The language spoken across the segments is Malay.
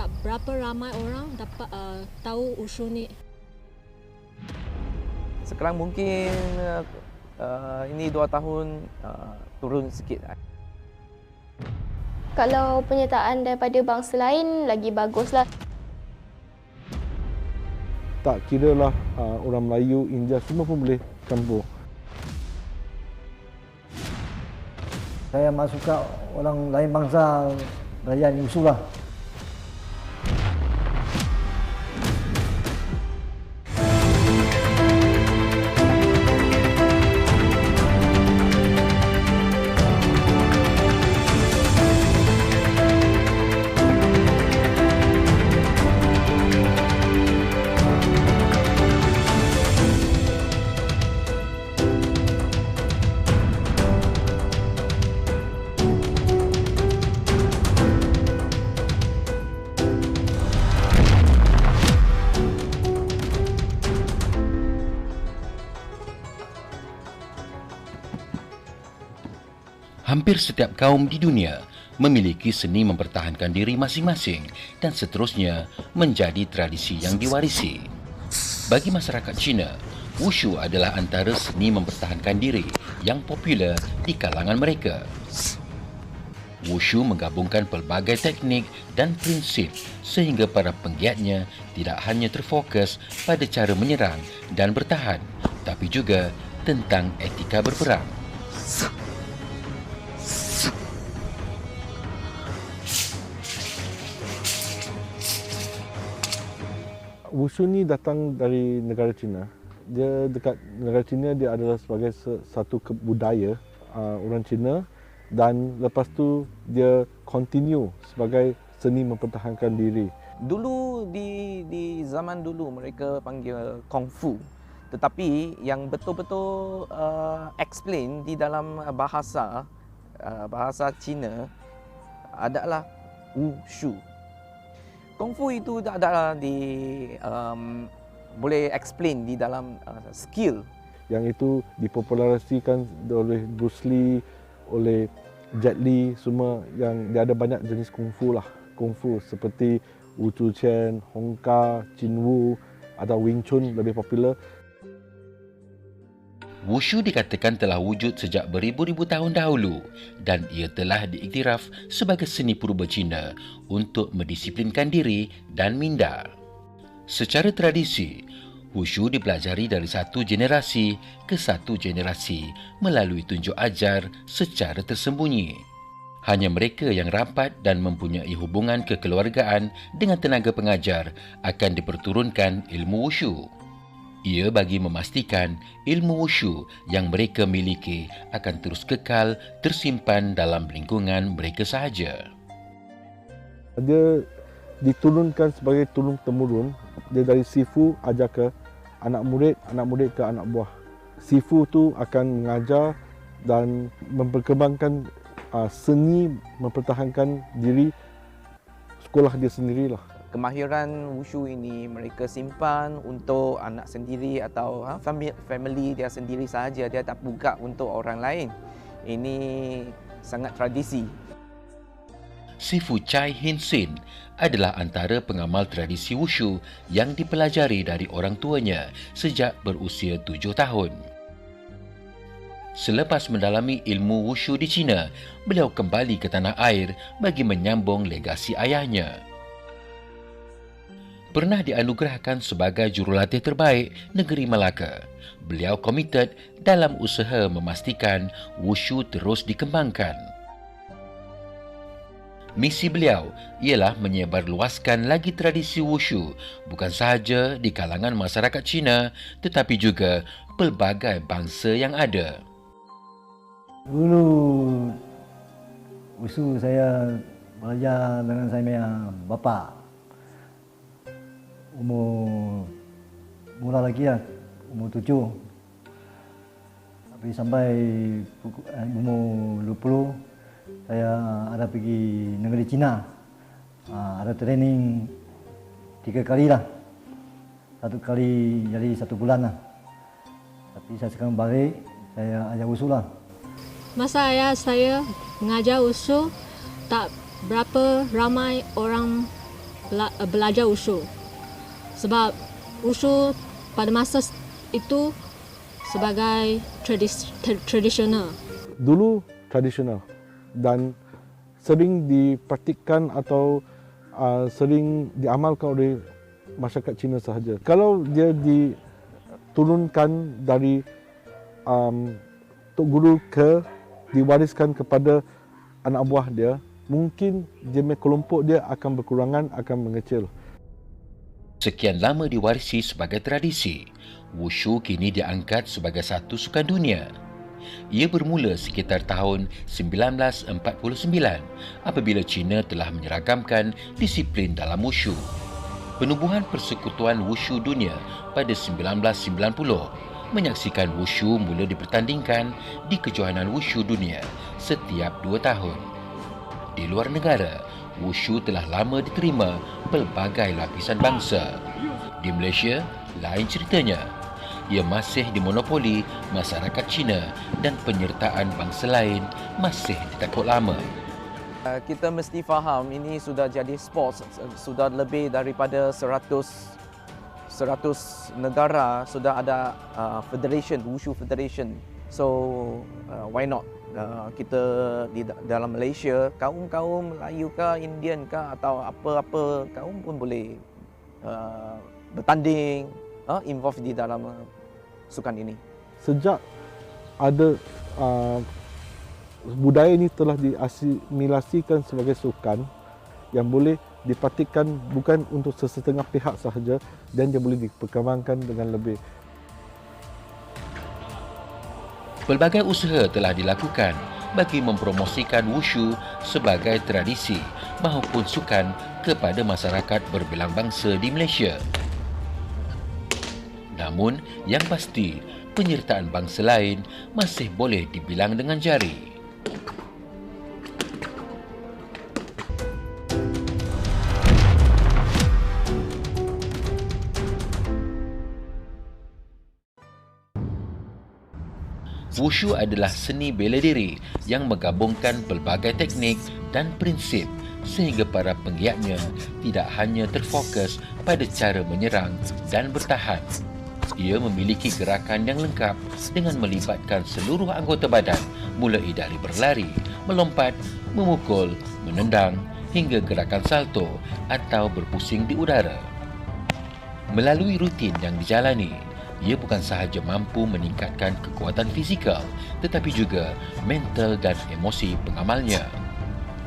tak berapa ramai orang dapat tahu wushu ni. Sekarang mungkin ini 2 tahun turun sikit. Kalau penyertaan daripada bangsa lain lagi baguslah. Tak kira lah orang Melayu, India, semua pun boleh campur. Saya masuk ke orang lain bangsa belajar wushu lah. Hampir setiap kaum di dunia memiliki seni mempertahankan diri masing-masing dan seterusnya menjadi tradisi yang diwarisi. Bagi masyarakat Cina, wushu adalah antara seni mempertahankan diri yang popular di kalangan mereka. Wushu menggabungkan pelbagai teknik dan prinsip sehingga para penggiatnya tidak hanya terfokus pada cara menyerang dan bertahan, tapi juga tentang etika berperang. Wushu ni datang dari negara China. Dia dekat negara China, dia adalah sebagai satu budaya orang Cina, dan lepas tu dia continue sebagai seni mempertahankan diri. Dulu di zaman dulu mereka panggil Kung Fu. Tetapi yang betul-betul explain di dalam bahasa Cina adalah wushu. Kung Fu itu adalah boleh explain di dalam skill. Yang itu dipopularisasikan oleh Bruce Lee, oleh Jet Li, semua yang dia ada banyak jenis Kung Fu lah. Kung Fu seperti Wushu Chen, Hong Ka, Chin Woo atau Wing Chun lebih popular. Wushu dikatakan telah wujud sejak beribu-ribu tahun dahulu dan ia telah diiktiraf sebagai seni purba Cina untuk mendisiplinkan diri dan minda. Secara tradisi, wushu dipelajari dari satu generasi ke satu generasi melalui tunjuk ajar secara tersembunyi. Hanya mereka yang rapat dan mempunyai hubungan kekeluargaan dengan tenaga pengajar akan diperturunkan ilmu wushu. Ia bagi memastikan ilmu wushu yang mereka miliki akan terus kekal tersimpan dalam lingkungan mereka sahaja. Dia diturunkan sebagai turun-temurun. Dia dari sifu ajar ke anak murid ke anak buah. Sifu tu akan mengajar dan memperkembangkan seni mempertahankan diri sekolah dia sendirilah. Kemahiran wushu ini mereka simpan untuk anak sendiri atau family dia sendiri sahaja. Dia tak buka untuk orang lain. Ini sangat tradisi. Sifu Chai Hin Sin adalah antara pengamal tradisi wushu yang dipelajari dari orang tuanya sejak berusia 7 tahun. Selepas mendalami ilmu wushu di China, beliau kembali ke tanah air bagi menyambung legasi ayahnya. Pernah dianugerahkan sebagai jurulatih terbaik negeri Melaka, beliau komited dalam usaha memastikan wushu terus dikembangkan. Misi beliau ialah menyebarluaskan lagi tradisi wushu bukan sahaja di kalangan masyarakat Cina tetapi juga pelbagai bangsa yang ada. Dulu wushu saya belajar dengan saya punya bapa. Mula lagi lah, umur 7. Tapi sampai umur 20, saya ada pergi negeri China. Ada training 3 kali lah. 1 kali jadi 1 bulan lah. Tapi saya sekarang balik, saya ajar wushu lah. Masa ayah saya mengajar wushu, tak berapa ramai orang belajar wushu. Sebab wushu pada masa itu sebagai tradisional. Dulu tradisional dan sering dipraktikkan atau sering diamalkan oleh masyarakat Cina sahaja. Kalau dia diturunkan dari tok guru diwariskan kepada anak buah dia, mungkin jenis kelompok dia akan berkurangan, akan mengecil. Sekian lama diwarisi sebagai tradisi, wushu kini diangkat sebagai satu sukan dunia. Ia bermula sekitar tahun 1949 apabila China telah menyeragamkan disiplin dalam wushu. Penubuhan Persekutuan Wushu Dunia pada 1990 menyaksikan wushu mula dipertandingkan di kejohanan wushu dunia setiap 2 tahun. Di luar negara, wushu telah lama diterima pelbagai lapisan bangsa. Di Malaysia, lain ceritanya. Ia masih dimonopoli masyarakat Cina dan penyertaan bangsa lain masih ditakut lama. Kita mesti faham ini sudah jadi sport, sudah lebih daripada 100 negara sudah ada federation, wushu federation. So why not? Kita di dalam Malaysia, kaum Melayu ke, Indian ke atau apa-apa kaum pun boleh bertanding, involve di dalam sukan ini. Sejak ada budaya ini telah diasimilasikan sebagai sukan yang boleh dipraktikkan bukan untuk sesetengah pihak sahaja dan dia boleh diperkembangkan dengan lebih. Pelbagai usaha telah dilakukan bagi mempromosikan wushu sebagai tradisi maupun sukan kepada masyarakat berbilang bangsa di Malaysia. Namun, yang pasti, penyertaan bangsa lain masih boleh dibilang dengan jari. Wushu adalah seni bela diri yang menggabungkan pelbagai teknik dan prinsip sehingga para penggiatnya tidak hanya terfokus pada cara menyerang dan bertahan. Ia memiliki gerakan yang lengkap dengan melibatkan seluruh anggota badan mulai dari berlari, melompat, memukul, menendang hingga gerakan salto atau berpusing di udara. Melalui rutin yang dijalani, ia bukan sahaja mampu meningkatkan kekuatan fizikal tetapi juga mental dan emosi pengamalnya.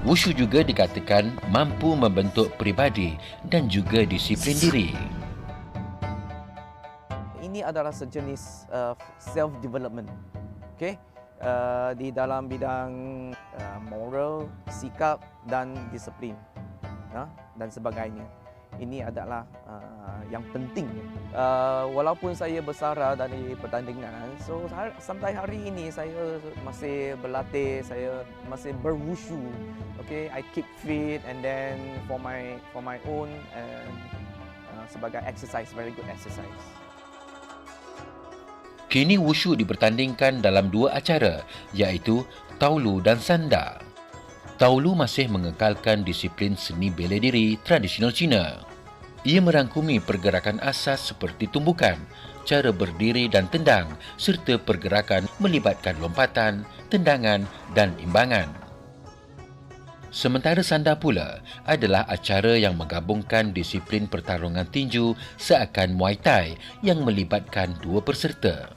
Wushu juga dikatakan mampu membentuk peribadi dan juga disiplin diri. Ini adalah sejenis self-development, okay? Di dalam bidang moral, sikap dan disiplin dan sebagainya. Ini adalah yang penting. Walaupun saya bersara dari pertandingan, so sampai hari ini saya masih berlatih, saya masih berwushu. Okay, I keep fit and then for my own and sebagai exercise, very good exercise. Kini wushu dipertandingkan dalam 2 acara iaitu Taolu dan Sanda. Taolu masih mengekalkan disiplin seni bela diri tradisional Cina. Ia merangkumi pergerakan asas seperti tumbukan, cara berdiri dan tendang serta pergerakan melibatkan lompatan, tendangan dan imbangan. Sementara Sanda pula adalah acara yang menggabungkan disiplin pertarungan tinju seakan Muay Thai yang melibatkan 2 peserta.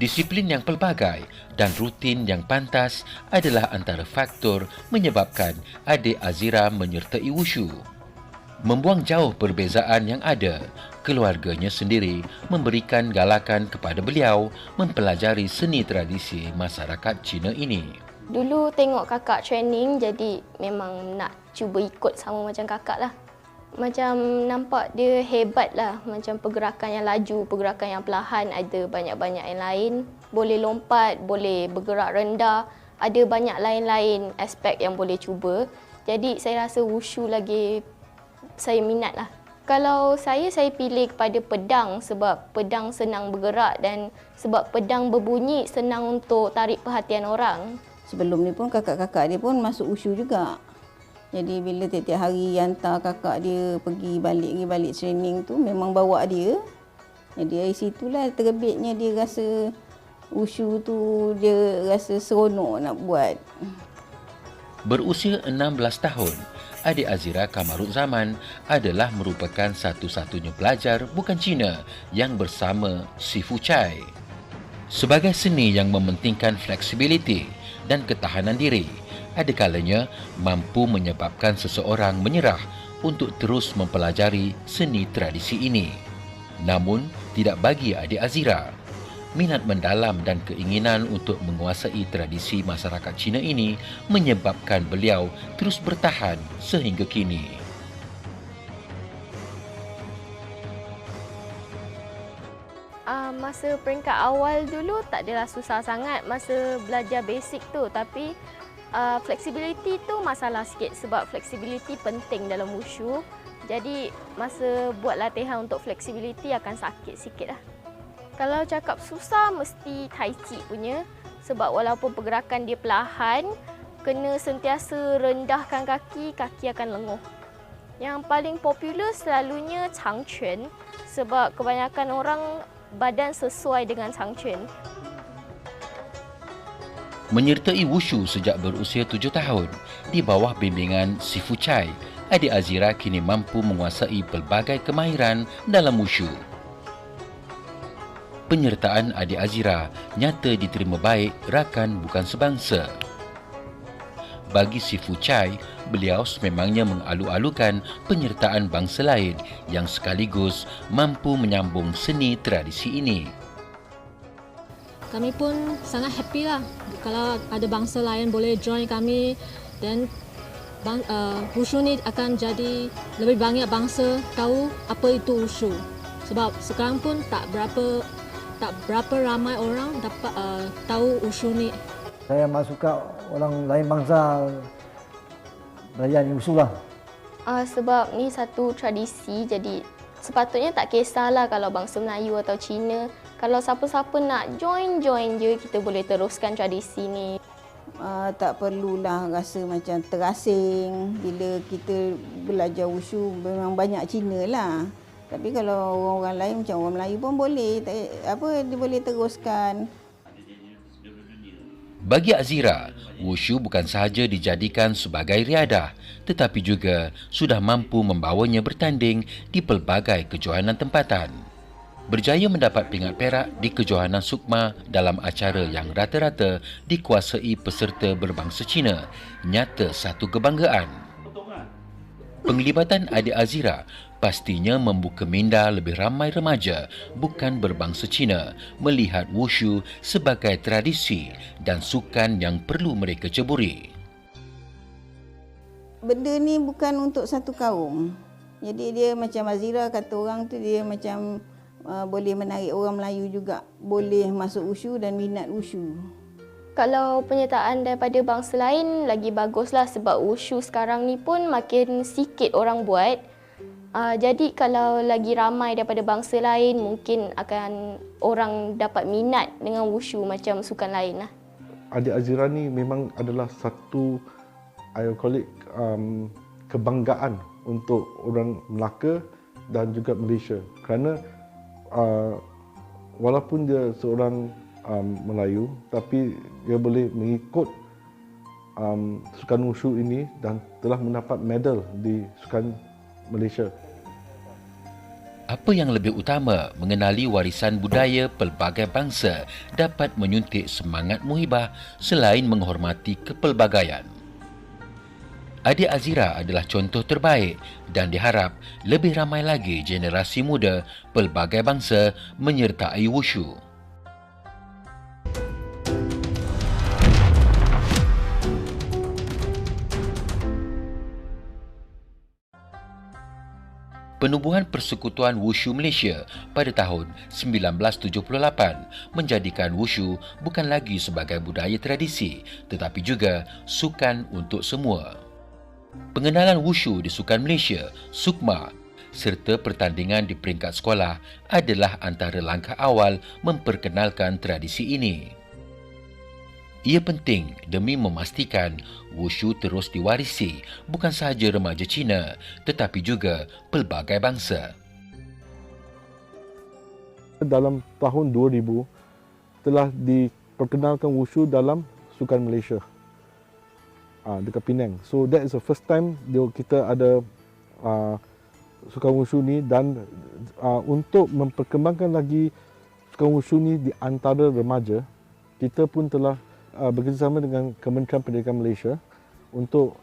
Disiplin yang pelbagai dan rutin yang pantas adalah antara faktor menyebabkan adik Azira menyertai wushu. Membuang jauh perbezaan yang ada, keluarganya sendiri memberikan galakan kepada beliau mempelajari seni tradisi masyarakat Cina ini. Dulu tengok kakak training, jadi memang nak cuba ikut sama macam kakak lah. Macam nampak dia hebat lah, macam pergerakan yang laju, pergerakan yang perlahan, ada banyak-banyak yang lain. Boleh lompat, boleh bergerak rendah, ada banyak lain-lain aspek yang boleh cuba. Jadi saya rasa wushu lagi saya minat lah. Kalau saya pilih kepada pedang sebab pedang senang bergerak dan sebab pedang berbunyi senang untuk tarik perhatian orang. Sebelum ni pun kakak-kakak dia pun masuk wushu juga. Jadi bila tiap-tiap hari hantar kakak dia pergi balik training tu memang bawa dia. Jadi dari situlah terbitnya dia rasa wushu tu dia rasa seronok nak buat. Berusia 16 tahun, adik Azira Kamaruzzaman adalah merupakan satu-satunya pelajar bukan Cina yang bersama Sifu Chai. Sebagai seni yang mementingkan fleksibiliti dan ketahanan diri, ada kalanya mampu menyebabkan seseorang menyerah untuk terus mempelajari seni tradisi ini. Namun, tidak bagi adik Azira. Minat mendalam dan keinginan untuk menguasai tradisi masyarakat Cina ini menyebabkan beliau terus bertahan sehingga kini. Masa peringkat awal dulu tak adalah susah sangat masa belajar basic tu, tapi flexibility tu masalah sikit sebab flexibility penting dalam wushu. Jadi masa buat latihan untuk flexibility akan sakit sikit lah. Kalau cakap susah mesti Tai Chi punya, sebab walaupun pergerakan dia perlahan, kena sentiasa rendahkan kaki, kaki akan lenguh. Yang paling popular selalunya Changquan, sebab kebanyakan orang badan sesuai dengan Changquan. Menyertai wushu sejak berusia 7 tahun di bawah bimbingan Sifu Chai, adik Azira kini mampu menguasai pelbagai kemahiran dalam wushu. Penyertaan adik Azira nyata diterima baik rakan bukan sebangsa. Bagi Sifu Chai, beliau sememangnya mengalu-alukan penyertaan bangsa lain yang sekaligus mampu menyambung seni tradisi ini. Kami pun sangat happy lah kalau ada bangsa lain boleh join kami, dan wushu ni akan jadi lebih banyak bangsa tahu apa itu wushu. Sebab sekarang pun tak berapa ramai orang dapat tahu wushu ni. Saya amat suka orang lain bangsa belajar wushu lah. Sebab ni satu tradisi, jadi sepatutnya tak kisahlah kalau bangsa Melayu atau Cina. Kalau siapa-siapa nak join je, kita boleh teruskan tradisi ni. Tak perlulah rasa macam terasing bila kita belajar wushu. Memang banyak Cina lah. Tapi kalau orang-orang lain macam orang Melayu pun boleh, dia boleh teruskan. Bagi Azira, wushu bukan sahaja dijadikan sebagai riadah, tetapi juga sudah mampu membawanya bertanding di pelbagai kejohanan tempatan. Berjaya mendapat pingat perak di kejohanan Sukma dalam acara yang rata-rata dikuasai peserta berbangsa Cina, nyata satu kebanggaan. Penglibatan adik Azira pastinya membuka minda lebih ramai remaja bukan berbangsa Cina melihat wushu sebagai tradisi dan sukan yang perlu mereka ceburi. Benda ni bukan untuk satu kaum. Jadi dia macam Azira kata orang tu, dia macam boleh menarik orang Melayu juga, boleh masuk wushu dan minat wushu. Kalau penyertaan daripada bangsa lain lagi baguslah, sebab wushu sekarang ni pun makin sikit orang buat. Jadi kalau lagi ramai daripada bangsa lain, mungkin akan orang dapat minat dengan wushu macam sukan lain lah. Adik Azira ni memang adalah satu, I call it, kebanggaan untuk orang Melaka dan juga Malaysia. Kerana walaupun dia seorang Melayu, tapi dia boleh mengikut sukan wushu ini dan telah mendapat medal di sukan Malaysia. Apa yang lebih utama, mengenali warisan budaya pelbagai bangsa dapat menyuntik semangat muhibah selain menghormati kepelbagaian. Adik Azira adalah contoh terbaik dan diharap lebih ramai lagi generasi muda pelbagai bangsa menyertai wushu. Penubuhan Persekutuan Wushu Malaysia pada tahun 1978 menjadikan wushu bukan lagi sebagai budaya tradisi tetapi juga sukan untuk semua. Pengenalan wushu di Sukan Malaysia, Sukma, serta pertandingan di peringkat sekolah adalah antara langkah awal memperkenalkan tradisi ini. Ia penting demi memastikan wushu terus diwarisi bukan sahaja remaja Cina tetapi juga pelbagai bangsa. Dalam tahun 2000 telah diperkenalkan wushu dalam Sukan Malaysia dekat Penang. So that is the first time kita ada Sukan Wushu ni, dan untuk memperkembangkan lagi Sukan Wushu ni di antara remaja, kita pun telah bekerjasama dengan Kementerian Pendidikan Malaysia untuk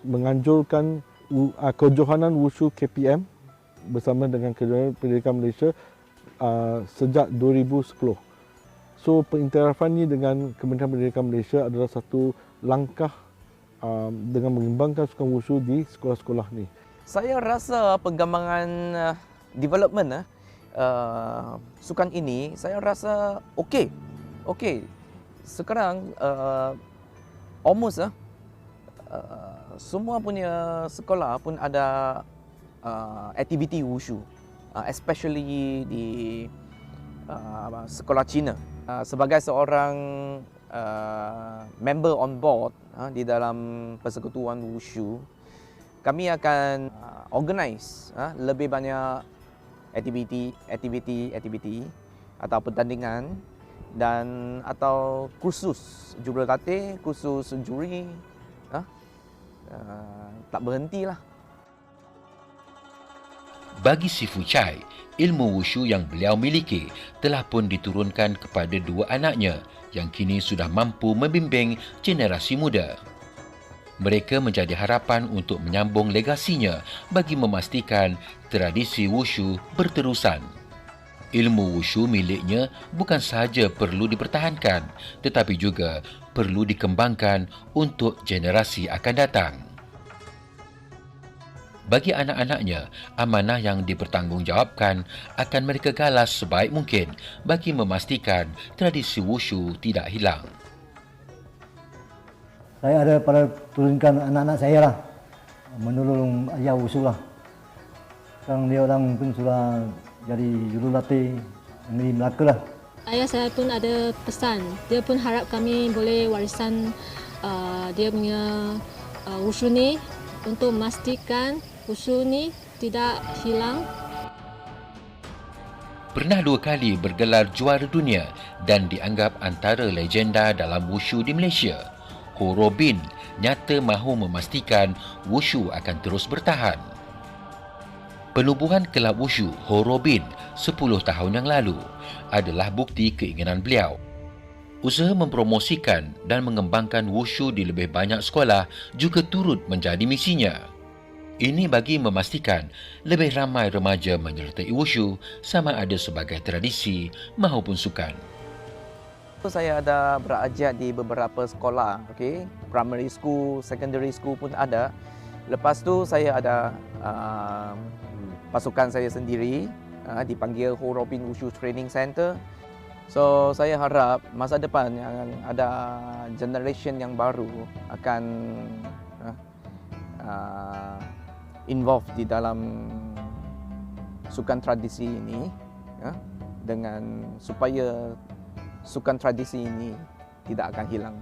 menganjurkan kejohanan Wushu KPM bersama dengan Kementerian Pendidikan Malaysia sejak 2010. So pengiktirafan ni dengan Kementerian Pendidikan Malaysia adalah satu langkah dengan mengembangkan Sukan Wushu di sekolah-sekolah ni. Saya rasa perkembangan development sukan ini, saya rasa okey. Sekarang almost semua punya sekolah pun ada aktiviti wushu, especially di sekolah Cina. Sebagai seorang member on board di dalam persekutuan wushu, kami akan organize lebih banyak aktiviti atau pertandingan dan atau kursus jurulatih, kursus juri, tak berhentilah. Bagi Si Fu Chai, ilmu wushu yang beliau miliki telah pun diturunkan kepada dua anaknya yang kini sudah mampu membimbing generasi muda. Mereka menjadi harapan untuk menyambung legasinya bagi memastikan tradisi wushu berterusan. Ilmu wushu miliknya bukan sahaja perlu dipertahankan, tetapi juga perlu dikembangkan untuk generasi akan datang. Bagi anak-anaknya, amanah yang dipertanggungjawabkan akan mereka galas sebaik mungkin bagi memastikan tradisi wushu tidak hilang. Saya ada pada turunkan anak-anak saya lah, menolong ayah wushu lah. Sekarang dia orang pun sudah jadi jurulatih negeri Melaka lah. Ayah saya pun ada pesan, dia pun harap kami boleh warisan dia punya wushu ni untuk memastikan wushu ni tidak hilang. Pernah 2 kali bergelar juara dunia dan dianggap antara legenda dalam wushu di Malaysia, Ho Robin nyata mahu memastikan wushu akan terus bertahan. Penubuhan kelab wushu Ho Robin 10 tahun yang lalu adalah bukti keinginan beliau. Usaha mempromosikan dan mengembangkan wushu di lebih banyak sekolah juga turut menjadi misinya. Ini bagi memastikan lebih ramai remaja menyertai wushu sama ada sebagai tradisi maupun sukan. Saya ada berajar di beberapa sekolah, primary school, secondary school pun ada. Lepas tu saya ada pasukan saya sendiri, dipanggil Ho Robin Wushu Training Center. So saya harap masa depan yang ada generation yang baru akan involve di dalam sukan tradisi ini, dengan supaya sukan tradisi ini tidak akan hilang.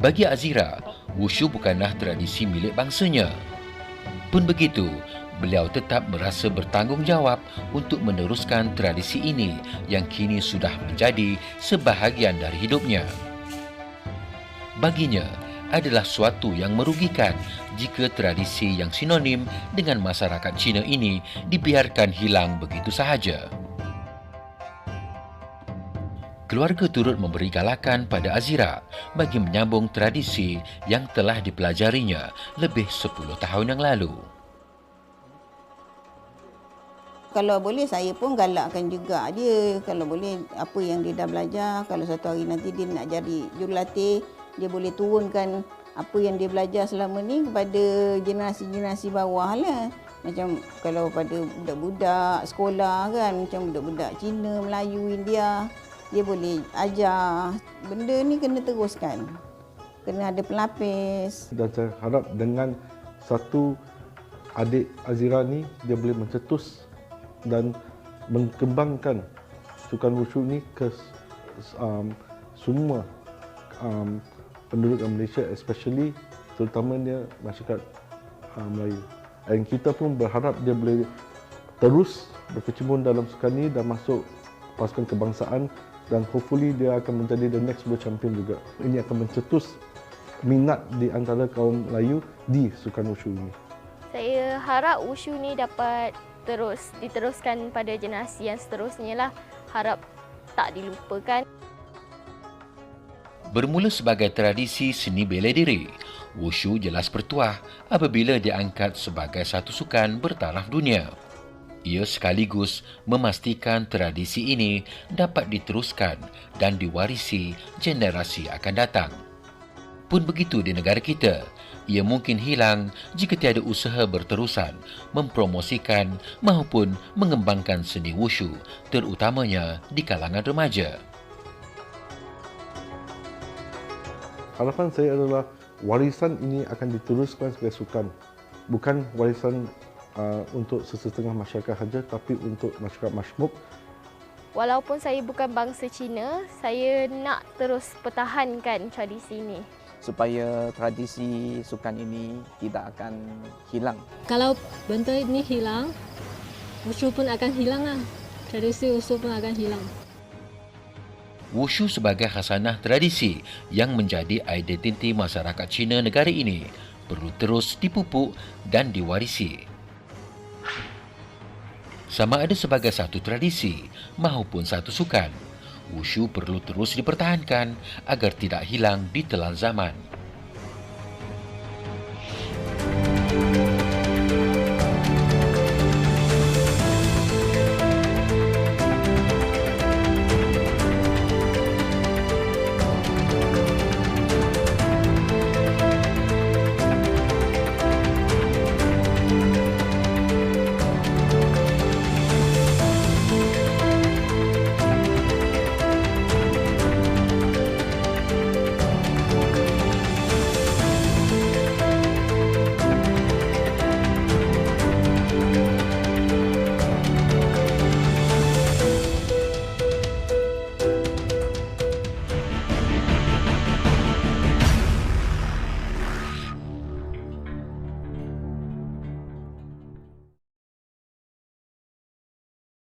Bagi Azira, wushu bukanlah tradisi milik bangsanya. Pun begitu, beliau tetap merasa bertanggungjawab untuk meneruskan tradisi ini yang kini sudah menjadi sebahagian dari hidupnya. Baginya, adalah suatu yang merugikan jika tradisi yang sinonim dengan masyarakat Cina ini dibiarkan hilang begitu sahaja. Keluarga turut memberi galakan pada Azira bagi menyambung tradisi yang telah dipelajarinya lebih 10 tahun yang lalu. Kalau boleh saya pun galakkan juga dia. Kalau boleh apa yang dia dah belajar, kalau satu hari nanti dia nak jadi jurulatih, dia boleh turunkan apa yang dia belajar selama ni kepada generasi-generasi bawah lah. Macam kalau pada budak-budak sekolah kan, macam budak-budak Cina, Melayu, India, dia boleh ajar. Benda ni kena teruskan. Kena ada pelapis. Dan saya harap dengan satu adik Azira ni, dia boleh mencetus dan mengembangkan sukan wushu ni ke semua penduduk Malaysia, especially terutamanya masyarakat Melayu. Dan kita pun berharap dia boleh terus berkecimpung dalam sukan ni dan masuk pasukan kebangsaan, dan hopefully dia akan menjadi the next world champion juga. Ini akan mencetus minat di antara kaum Melayu di sukan wushu ini. Saya harap wushu ni dapat terus diteruskan pada generasi yang seterusnya lah. Harap tak dilupakan. Bermula sebagai tradisi seni bela diri, wushu jelas bertuah apabila diangkat sebagai satu sukan bertaraf dunia. Ia sekaligus memastikan tradisi ini dapat diteruskan dan diwarisi generasi akan datang. Pun begitu di negara kita, ia mungkin hilang jika tiada usaha berterusan mempromosikan maupun mengembangkan seni wushu, terutamanya di kalangan remaja. Harapan saya adalah warisan ini akan diteruskan sebagai sukan. Bukan warisan untuk sesetengah masyarakat saja, tapi untuk masyarakat majmuk. Walaupun saya bukan bangsa Cina, saya nak terus pertahankan tradisi ini. Supaya tradisi sukan ini tidak akan hilang. Kalau benda ini hilang, wushu pun akan hilang lah. Tradisi wushu pun akan hilang. Wushu sebagai khasanah tradisi yang menjadi identiti masyarakat Cina negara ini perlu terus dipupuk dan diwarisi. Sama ada sebagai satu tradisi maupun satu sukan, wushu perlu terus dipertahankan agar tidak hilang di telan zaman.